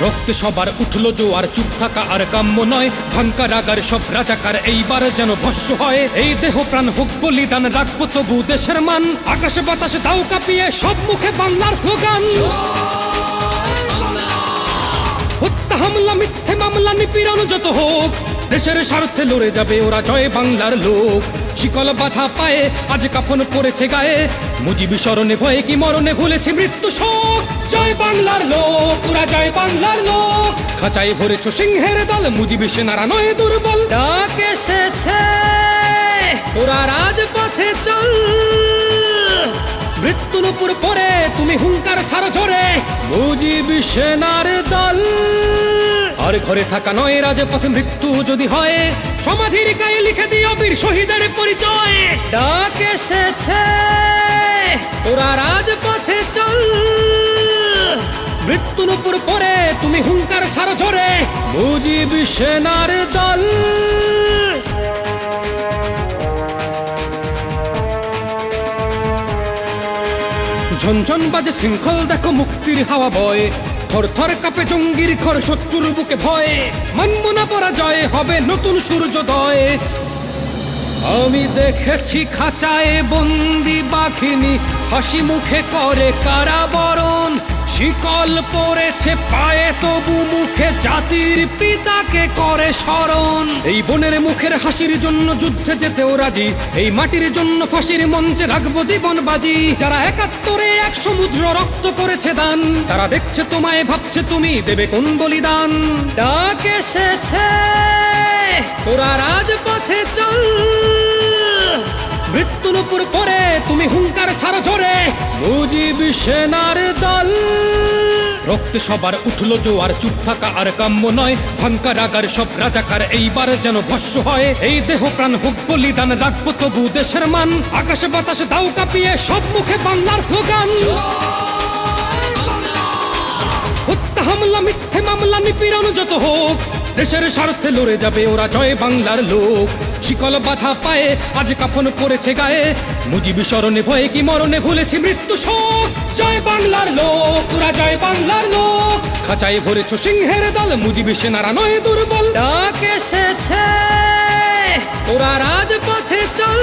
রক্তে সবার উঠলো জোয়ার, চুপ থাকা আর কাম্য নয়। ভাঙ্কা রাগার সব রাজাকার এইবার যেন ভস্য হয়। এই দেহ প্রাণ হোক বলিদান, রাখবো তবু দেশের মান। আকাশে বাতাসে তাও কাঁপিয়ে সব মুখে বাংলার স্লোগান। হত্যা হামলা মিথ্যে মামলা নিপীড়ন যত হোক, দেশের স্বার্থে লড়ে যাবে ওরা, জয় বাংলার লোক। শিকল বাধা পায়ে আজ কাফন পড়েছে গায়ে, মুজিবি স্মরণে ভয়ে কি মরণে ভুলেছি মৃত্যু শোক। জয় বাংলার লোক, ওরা জয় বাংলার লোক। খাঁচায় ভরেছ সিংহের দল, মুজিবি সেনারা নয় দুর্বল। ডাক এসেছে ওরা রাজপথে চল, মৃত্যুর উপর পড়ে তুমি হুঙ্কার ছাড়ো জোরে, মুজিবি সেনার দল। আর ঘরে থাকা নয়, রাজপথে মৃত্যু যদি হয়, সমাধির গায়ে লিখে দিও বীর শহীদের পরিচয়। ডাক এসেছে ওরা রাজপথে চল, মৃত্যুর উপর পড়ে তুমি হুঙ্কার ছাড়ো জোরে, মুজিবি সেনার দল। ঝনঝন বাজে শৃঙ্খল, দেখো মুক্তির হাওয়া বয়। থর থর কাঁপে জঙ্গির ঘর, শত্রুর বুকে ভয়। মানব না পরাজয়, হবে নতুন সূর্যোদয়। আমি দেখেছি খাঁচায় বন্দি বাঘিনী, হাসি মুখে করে কারাবরণ। শিকল পড়েছে পায়ে তবু মুখে জাতির পিতাকে করে স্মরণ। এই বনের মুখের হাসির জন্য যুদ্ধে যেতেও রাজি, এই মাটির জন্য ফাঁসির মঞ্চে রাখবো জীবন বাজি। যারা ৭১-এ এক সমুদ্র রক্ত করেছে দান, তারা দেখছে তোমায়, ভাবছে তুমি দেবে কোন বলিদান। ডাক এসেছে ওরা রাজপথে চল, মৃত্যুর উপর পড়ে তুমি হুঙ্কার ছাড়ো জোরে, মুজিবি সেনার দল। রক্তে সবার উঠলো জোয়ার, চুপ থাকা আর কাম্য নয়। ভাঙ্কা রাগার সব রাজাকার এইবার যেন ভস্য হয়। এই দেহ প্রাণ হোক বলিদান, রাখবো তবু দেশের মান। আকাশে বাতাসে তাও কাঁপিয়ে সব মুখে বাংলার স্লোগান। হত্যা হামলা মিথ্যে মামলা নিপীড়ন যত হোক, দেশের স্বার্থে লড়ে যাবে ওরা, জয় বাংলার লোক। শিকল বাধা পায়ে আজ কাফন পড়েছে গায়ে, মুজিবি স্মরণে ভয়ে কি মরণে ভুলেছি মৃত্যু শোক। জয় বাংলার লোক, ওরা জয় বাংলার লোক। খাঁচায় ভরেছ সিংহের দল, মুজিবি সেনারা নয় দুর্বল। ডাক এসেছে ওরা রাজপথে চল,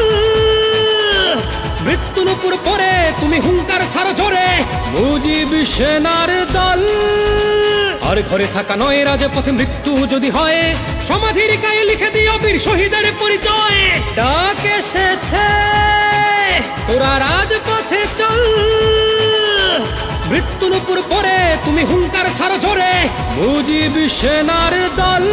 মৃত্যুর উপর পড়ে তুমি হুঙ্কার ছাড়ো জোরে, মুজিবি সেনার দল। আর ঘরে থাকা নয়, রাজপথে মৃত্যু যদি হয়, সমাধির গায়ে লিখে দিও বীর শহীদের পরিচয়। ডাক এসেছে ওরা রাজপথে চল, মৃত্যুর উপর পড়ে তুমি হুঙ্কার ছাড়ো জোরে, মুজিবি সেনার দল।